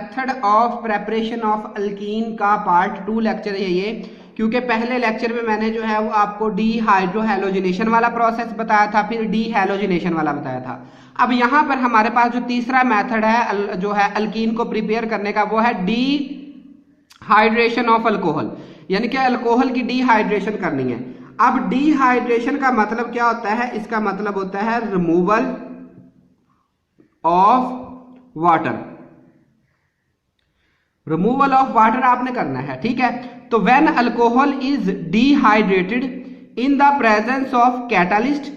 Method of preparation of alkyne का part 2 lecture है ये, क्योंकि पहले लेक्चर में मैंने जो है वो आपको डीहाइड्रोहेलोजिनेशन वाला प्रोसेस बताया था, फिर डीहेलोजिनेशन वाला बताया था। अब यहाँ पर हमारे पास जो तीसरा मेथड है जो है अल्कीन को प्रिपेयर करने का, वो है डीहाइड्रेशन ऑफ अल्कोहल, यानी कि अल्कोहल की डीहाइड्रेशन करनी है। अब डीहाइड्रेशन का मतलब क्या होता है? इसका मतलब होता है removal of water. Removal of water आपने करना है, ठीक है। तो when alcohol is dehydrated in the presence of catalyst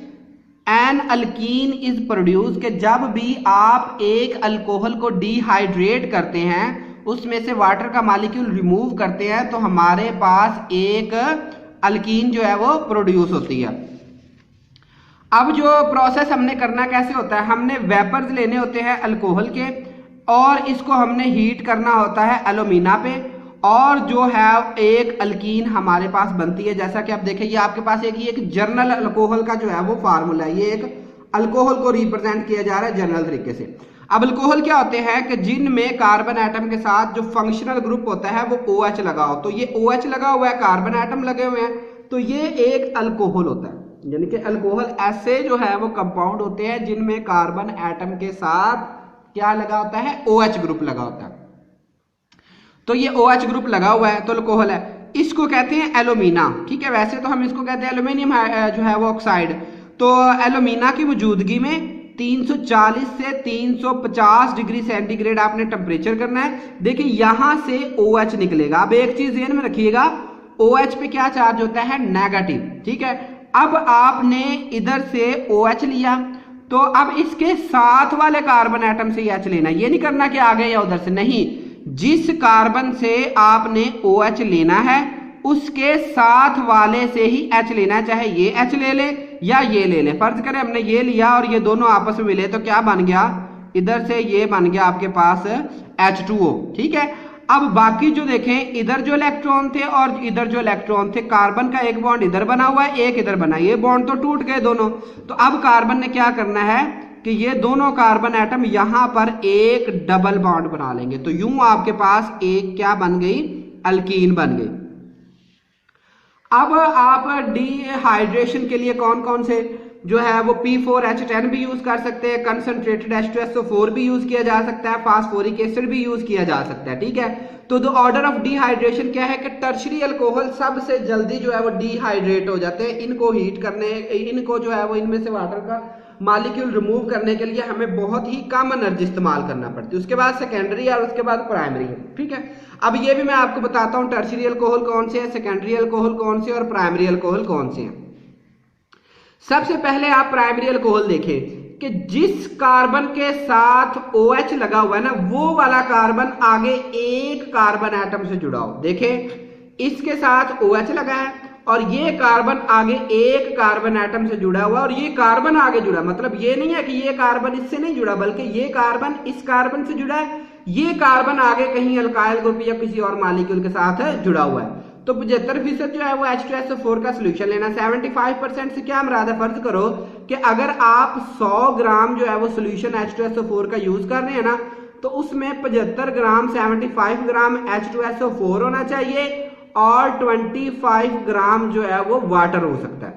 an alkene is produce, कि जब भी आप एक अल्कोहल को डिहाइड्रेट करते हैं, उसमें से वाटर का मॉलिक्यूल रिमूव करते हैं, तो हमारे पास एक अल्कीन जो है वो प्रोड्यूस होती है। अब जो प्रोसेस हमने करना कैसे होता है, हमने वेपर्स लेने होते हैं अल्कोहल के और इसको हमने हीट करना होता है एल्यूमिना पे, और जो है एक अल्कीन हमारे पास बनती है। जैसा कि आप देखें, ये आपके पास एक जर्नल अल्कोहल का जो है वो फार्मूला है, ये एक अल्कोहल को रिप्रेजेंट किया जा रहा है जर्नल तरीके से। अब अल्कोहल क्या होते हैं कि जिनमें कार्बन एटम के साथ जो फंक्शनल ग्रुप होता है वो OH लगा हो, तो ये OH लगा हुआ है, कार्बन एटम लगे हुए हैं, तो ये एक अल्कोहल होता है। यानी कि अल्कोहल ऐसे जो है वो कंपाउंड होते हैं जिनमें कार्बन एटम के साथ क्या लगा होता है? OH ग्रुप लगा होता है। तो ये OH ग्रुप लगा हुआ है तो अल्कोहल है। इसको कहते हैं एल्यूमिना, ठीक है। वैसे तो हम इसको कहते हैं एल्यूमिनियम जो है वो ऑक्साइड। तो एल्यूमिना की मौजूदगी में 340 से 350 डिग्री सेंटीग्रेड आपने टेम्परेचर करना है। देखिए यहां से OH निकलेगा। अब एक चीज ध्यान में रखिएगा, OH पे क्या चार्ज होता है? नेगेटिव, ठीक है। अब आपने इधर से OH लिया, तो अब इसके साथ वाले कार्बन एटम से H लेना। ये नहीं करना कि आगे या उधर से, नहीं, जिस कार्बन से आपने OH लेना है उसके साथ वाले से ही H लेना है, चाहे ये H ले ले या ये ले ले। फर्ज करें हमने ये लिया और ये दोनों आपस में मिले, तो क्या बन गया? इधर से ये बन गया आपके पास H2O, ठीक है। अब बाकी जो देखें, इधर जो इलेक्ट्रॉन थे और इधर जो इलेक्ट्रॉन थे, कार्बन का एक बॉन्ड इधर बना हुआ है, एक इधर बना, ये बॉन्ड तो टूट गए दोनों। तो अब कार्बन ने क्या करना है कि ये दोनों कार्बन एटम यहां पर एक डबल बॉन्ड बना लेंगे, तो यूं आपके पास एक क्या बन गई? अल्कीन बन गई। अब आप डिहाइड्रेशन के लिए कौन कौन से जो है वो P4H10 भी यूज कर सकते हैं, कंसंट्रेटेड H2SO4 भी यूज किया जा सकता है, फास्फोरिक एसिड भी यूज किया जा सकता है, ठीक है। तो द ऑर्डर ऑफ डिहाइड्रेशन क्या है कि टर्शरी अल्कोहल सबसे जल्दी जो है वो डिहाइड्रेट हो जाते हैं। इनको हीट करने, इनको जो है वो इनमें से वाटर का मॉलिक्यूल रिमूव करने के लिए हमें बहुत ही कम एनर्जी इस्तेमाल करना पड़ती है। उसके बाद सेकेंडरी और उसके बाद प्राइमरी, ठीक है। अब ये भी मैं आपको बताता हूँ टर्शरी अल्कोहल कौन से हैं, सेकेंडरी अल्कोहल कौन से और प्राइमरी अल्कोहल कौन से हैं। सबसे पहले आप प्राइमरी अल्कोहल देखें कि जिस कार्बन के साथ OH लगा हुआ है ना, वो वाला कार्बन आगे एक कार्बन एटम से जुड़ा हो। देखें इसके साथ OH लगा है और ये कार्बन आगे एक कार्बन एटम से जुड़ा हुआ, और ये कार्बन आगे जुड़ा, मतलब ये नहीं है कि ये कार्बन इससे नहीं जुड़ा, बल्कि ये कार्बन इस कार्बन से जुड़ा है, ये कार्बन आगे कहीं अल्काइल ग्रुप या किसी और मॉलिक्यूल के साथ जुड़ा हुआ है। तो 75% जो है वो H2SO4 का सोल्यूशन लेना। 75% से क्या मुराद है? फर्ज करो कि अगर आप 100 ग्राम जो है वो सोल्यूशन H2SO4 का यूज कर रहे हैं ना, तो उसमें 75 ग्राम 75 ग्राम H2SO4 होना चाहिए और 25 ग्राम जो है वो वाटर हो सकता है।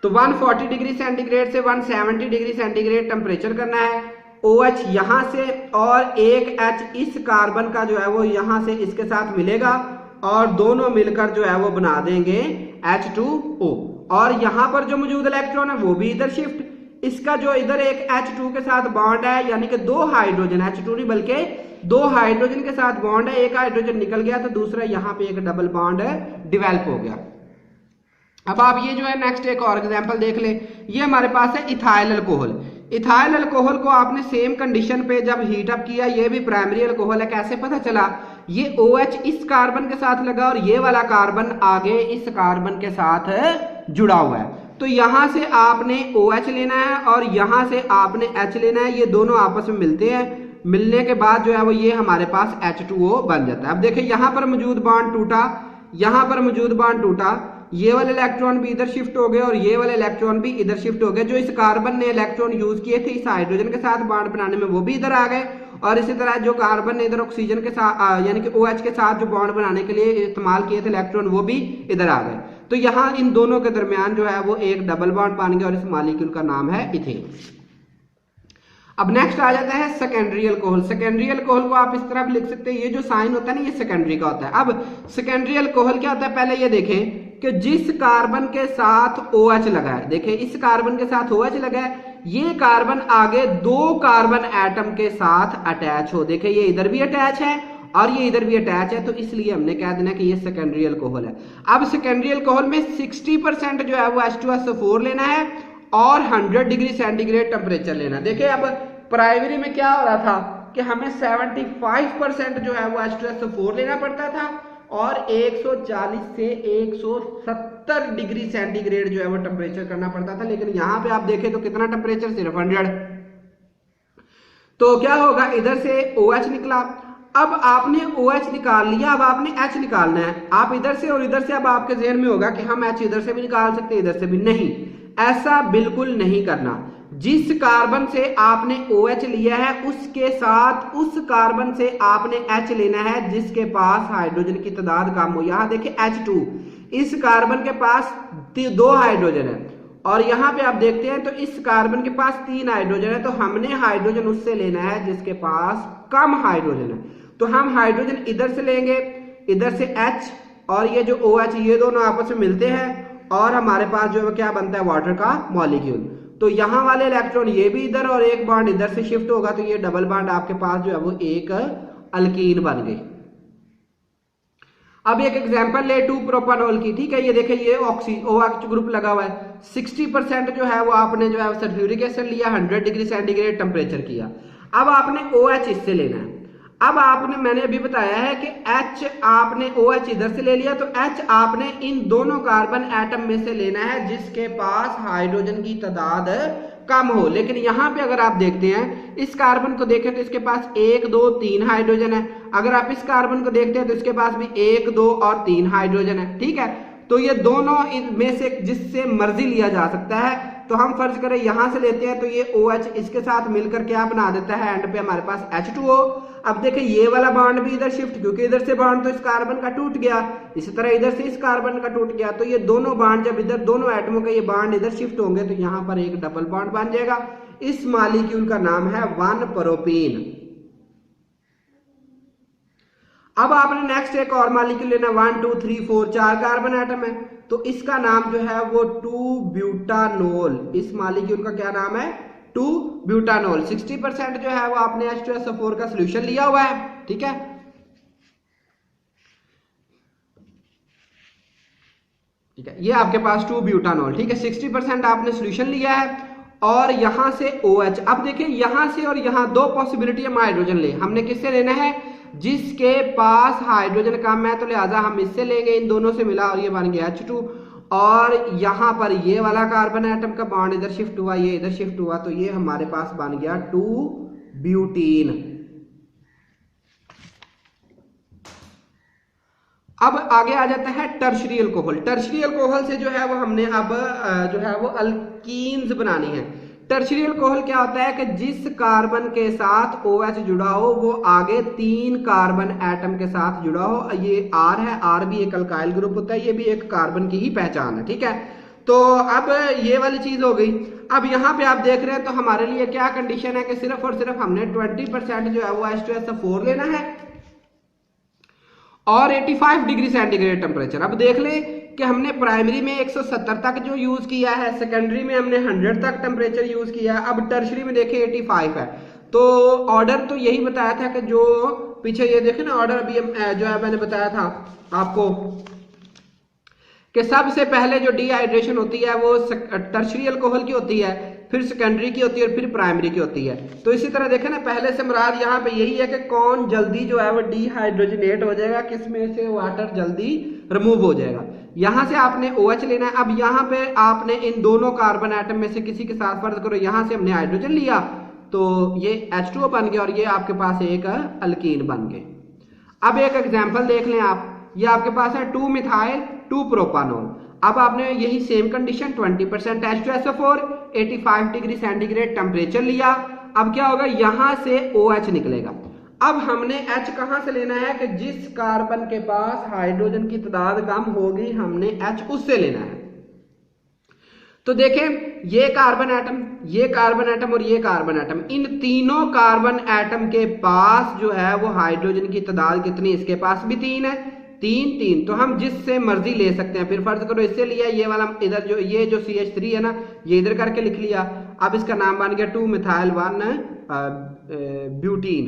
तो 140 डिग्री सेंटीग्रेड से 170 डिग्री सेंटीग्रेड टेम्परेचर करना है। OH यहां से और एक H इस कार्बन का जो है वो यहां से इसके साथ मिलेगा और दोनों मिलकर जो है वो बना देंगे H2O, और यहां पर जो मौजूद इलेक्ट्रॉन है वो भी इधर शिफ्ट। इसका जो इधर एक H2 के साथ बॉन्ड है, यानी कि दो हाइड्रोजन, H2 नहीं बल्कि दो हाइड्रोजन के साथ बॉन्ड है, एक हाइड्रोजन निकल गया तो दूसरा यहां पे एक डबल बॉन्ड डिवेल्प हो गया। अब आप ये जो है नेक्स्ट एक और एग्जांपल देख ले, ये हमारे पास है इथाइल अल्कोहल। इथाइल अल्कोहल को आपने सेम कंडीशन पे जब हीट अप किया, ये भी प्राइमरी अल्कोहल है। कैसे पता चला? ये OH इस कार्बन के साथ लगा और ये वाला कार्बन आगे इस कार्बन के साथ जुड़ा हुआ है। तो यहां से आपने OH लेना है और यहां से आपने H लेना है, ये दोनों आपस में मिलते हैं। मिलने के बाद जो है वो ये हमारे पास H2O बन जाता है। अब देखिए यहां पर मौजूद बॉन्ड टूटा, यहां पर मौजूद बॉन्ड टूटा, ये वाले इलेक्ट्रॉन भी इधर शिफ्ट हो गए और ये वाले इलेक्ट्रॉन भी इधर शिफ्ट हो गए। जो इस कार्बन ने इलेक्ट्रॉन यूज किए थे इस हाइड्रोजन के साथ बॉन्ड बनाने में, वो भी इधर आ गए और इसी तरह जो कार्बन ने इधर ऑक्सीजन के साथ यानी कि OH के साथ जो बॉन्ड बनाने के लिए इस्तेमाल किए थे इलेक्ट्रॉन, वो भी इधर आ गए। तो यहाँ इन दोनों के दरमियान जो है वो एक डबल बॉन्ड बन गया और इस मॉलिक्यूल का नाम है इथेन। अब नेक्स्ट आ जाता है सेकेंडरी अल्कोहल। सेकेंडरी अल्कोहल को आप इस तरह भी लिख सकते हैं, ये जो साइन होता है ना, ये सेकेंडरी का होता है। अब सेकेंडरी अल्कोहल क्या होता है, पहले ये देखें कि जिस कार्बन के साथ OH लगा है, देखें इस कार्बन के साथ OH लगा है, ये कार्बन आगे दो कार्बन एटम के साथ अटैच हो, देखें ये इधर भी अटैच है और ये इधर भी अटैच है, तो इसलिए हमने कह देना कि ये सेकेंडरी अल्कोहल है। अब सेकेंडरी अल्कोहल में 60% जो है वो H2SO4 लेना है और 100 डिग्री सेंटीग्रेड टेम्परेचर लेना। देखिए अब प्राइमरी में क्या हो रहा था कि हमें 75% जो है वो H2SO4 लेना पड़ता था और 140 से 170 डिग्री सेंटीग्रेड जो है वो टेम्परेचर करना पड़ता था, लेकिन यहां पे आप देखें तो कितना टेम्परेचर, सिर्फ 100। तो क्या होगा, इधर से OH निकला, अब आपने OH निकाल लिया, अब आपने H निकालना है। आप इधर से और इधर से, अब आपके जहन में होगा कि हम H इधर से भी निकाल सकते हैं इधर से भी, नहीं, ऐसा बिल्कुल नहीं करना। जिस कार्बन से आपने OH लिया है उसके साथ उस कार्बन से आपने H लेना है जिसके पास हाइड्रोजन की तादाद कम हो। यहां देखिए H2, इस कार्बन के पास 2 हाइड्रोजन है और यहां पे आप देखते हैं तो इस कार्बन के पास 3 हाइड्रोजन है, तो हमने हाइड्रोजन उससे लेना है जिसके पास कम हाइड्रोजन है। तो हम हाइड्रोजन इधर से लेंगे, इधर से H और ये जो OH, ये दोनों आपस में मिलते हैं और हमारे पास जो है क्या बनता है, वाटर का मॉलिक्यूल। तो यहाँ वाले इलेक्ट्रॉन ये भी इधर और एक बॉन्ड इधर से शिफ्ट होगा, तो ये डबल बॉन्ड आपके पास जो है वो एक अल्कीन बन गई। अब एक एग्जांपल ले 2 प्रोपानॉल की, ठीक है, ये देखिए ये OH ग्रुप लगा हुआ है, 60% जो है वो आपने जो है सल्फ्यूरिक एसिड लिया, 100 डिग्री सेंटीग्रेड टेम्परेचर किया। अब आपने OH इससे लेना है। अब आपने, मैंने अभी बताया है कि H आपने OH इधर से ले लिया, तो H आपने इन दोनों कार्बन एटम में से लेना है जिसके पास हाइड्रोजन की तादाद कम हो। लेकिन यहाँ पे अगर आप देखते हैं इस कार्बन को देखें तो इसके पास 1 2 3 हाइड्रोजन है, अगर आप इस कार्बन को देखते हैं तो इसके पास भी 1 2 और 3 हाइड्रोजन है, ठीक है। तो ये दोनों इनमें से जिससे मर्जी लिया जा सकता है। तो हम फर्ज करें यहां से लेते हैं तो ये OH इसके साथ मिलकर क्या बना देता है, एंड पे हमारे पास H2O। अब देखिए ये वाला बॉन्ड भी इधर शिफ्ट, क्योंकि इधर से बॉन्ड तो इस कार्बन का टूट गया, इसी तरह इधर से इस कार्बन का टूट गया, तो ये दोनों बॉन्ड जब इधर दोनों एटमों के ये बॉन्ड इधर शिफ्ट होंगे तो यहाँ पर एक डबल बॉन्ड बन जाएगा। इस मॉलिक्यूल का नाम है 1 प्रोपीन। अब आपने नेक्स्ट एक और मॉलिक्यूल लेना, 1 2 3 4 4 कार्बन एटम है, तो इसका नाम जो है वो 2 ब्यूटानोल। इस मॉलिक्यूल का क्या नाम है, 2 ब्यूटानोल। 60% जो है वो आपने H2SO4 का सोल्यूशन लिया हुआ है, ठीक है। ठीक है, ये आपके पास 2 ब्यूटानोल, ठीक है, 60% आपने सोल्यूशन लिया है और यहां से OH। अब देखिए यहां से और यहां दो पॉसिबिलिटी हम हाइड्रोजन ले, हमने किससे लेना है, जिसके पास हाइड्रोजन कम है, तो लिहाजा हम इससे लेंगे, इन दोनों से मिला और ये बन गया H2। और यहां पर ये वाला कार्बन एटम का बॉन्ड इधर शिफ्ट हुआ, ये इधर शिफ्ट हुआ, तो ये हमारे पास बन गया 2 ब्यूटीन। अब आगे आ जाता है टर्शरी अल्कोहल। टर्शरी अल्कोहल से जो है वो हमने अब जो है वो अल्कीन्स बनानी है। टर्शरी अल्कोहल क्या होता है कि जिस कार्बन के साथ OH जुड़ा हो वो आगे 3 कार्बन एटम के साथ जुड़ा हो। ये R है, R भी एक अल्काइल ग्रुप होता है, ये भी एक कार्बन की ही पहचान है, ठीक है। तो अब ये वाली चीज हो गई। अब यहाँ पे आप देख रहे हैं तो हमारे लिए क्या कंडीशन है कि सिर्फ और सिर्फ हमने 20% जो है वो H2SO4 लेना है और 85 डिग्री सेंटीग्रेड टेम्परेचर। अब देख लें कि हमने प्राइमरी में 170 तक जो यूज किया है, सेकेंडरी में हमने 100 तक टेम्परेचर यूज किया है, अब टर्शरी में देखें 85 है। तो ऑर्डर तो यही बताया था कि जो पीछे ये देखें ना ऑर्डर, अभी जो है मैंने बताया था आपको कि सबसे पहले जो डिहाइड्रेशन होती है वो टर्शरी अल्कोहल की होती है, फिर सेकेंडरी की होती है और फिर प्राइमरी की होती है। तो इसी तरह देखें ना, पहले से मुराद यहाँ पे यही है कि कौन जल्दी जो है वो डिहाइड्रोजनेट हो जाएगा, किसमें से वाटर जल्दी रिमूव हो जाएगा। यहां से आपने OH लेना है। अब यहाँ पे आपने इन दोनों कार्बन एटम में से किसी के साथ फर्ज करो, यहां से हमने हाइड्रोजन लिया तो ये H2O बन गया और ये आपके पास एक अल्कीन बन गए। अब एक एग्जाम्पल देख लें आप, ये आपके पास है 2 मिथाइल 2 प्रोपानोल। अब आपने यही same condition 20% H2SO4, 85 degree centigrade temperature लिया। अब क्या होगा, यहां से OH निकलेगा। अब हमने H कहां से लेना है कि जिस कार्बन के पास हाइड्रोजन की तादाद कम होगी हमने H उससे लेना है। तो देखें ये कार्बन एटम, ये कार्बन एटम और ये कार्बन एटम, इन तीनों कार्बन एटम के पास जो है वो हाइड्रोजन की तादाद कितनी, इसके पास भी 3 है, 3 3, तो हम जिससे मर्जी ले सकते हैं। फिर फर्ज करो इससे लिया, ये वाला इधर जो ये जो CH3 है ना ये इधर करके लिख लिया। अब इसका नाम बन गया 2 मिथाइल 1 ब्यूटीन,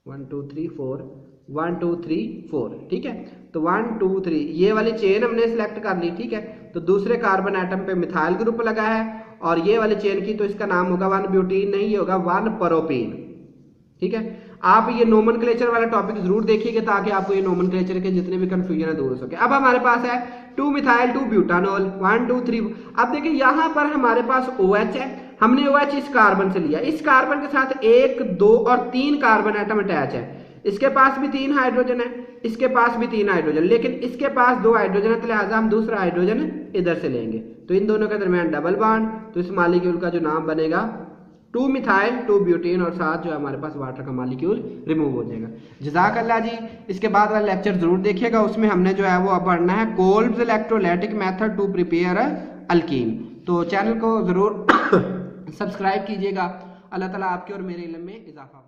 1 2 3 4 1 2 3 4, ठीक है। तो 1 2 3 ये वाली चेन हमने सिलेक्ट कर ली, ठीक है। तो दूसरे कार्बन एटम पे मिथाइल ग्रुप लगा है और ये वाली चेन की तो इसका नाम होगा 1 ब्यूटीन नहीं, ये होगा 1 प्रोपेन, ठीक है। आप ये नोमेनक्लेचर वाला टॉपिक जरूर देखिएगा ताकि आपको ये नोमेनक्लेचर के जितने भी कंफ्यूजन है दूर हो सके। अब हमारे पास है 2 मिथाइल 2 ब्यूटानॉल, 1 2 3। अब देखिए यहां पर हमारे पास OH है, हमने OH इस कार्बन से लिया, इस कार्बन के साथ 1 2 और 3 कार्बन एटम अटैच है। इसके पास भी 3 हाइड्रोजन है, इसके पास भी 3 हाइड्रोजन, लेकिन इसके पास 2 हाइड्रोजन है, तो लिहाजा हम दूसरा हाइड्रोजन इधर से लेंगे। तो इन दोनों के दरमियान डबल बॉन्ड, तो इस मॉलिक्यूल का जो नाम बनेगा 2 मिथाइल 2 ब्यूटेन और साथ जो है हमारे पास वाटर का मॉलिक्यूल रिमूव हो जाएगा। जज़ाकल्लाह जी। इसके बाद वाला लेक्चर जरूर देखिएगा, उसमें हमने जो है वो अब पढ़ना है Kolbe's electrolytic method to prepare alkene. तो चैनल को जरूर सब्सक्राइब कीजिएगा। अल्लाह ताला आपके और मेरे इल्म में इजाफा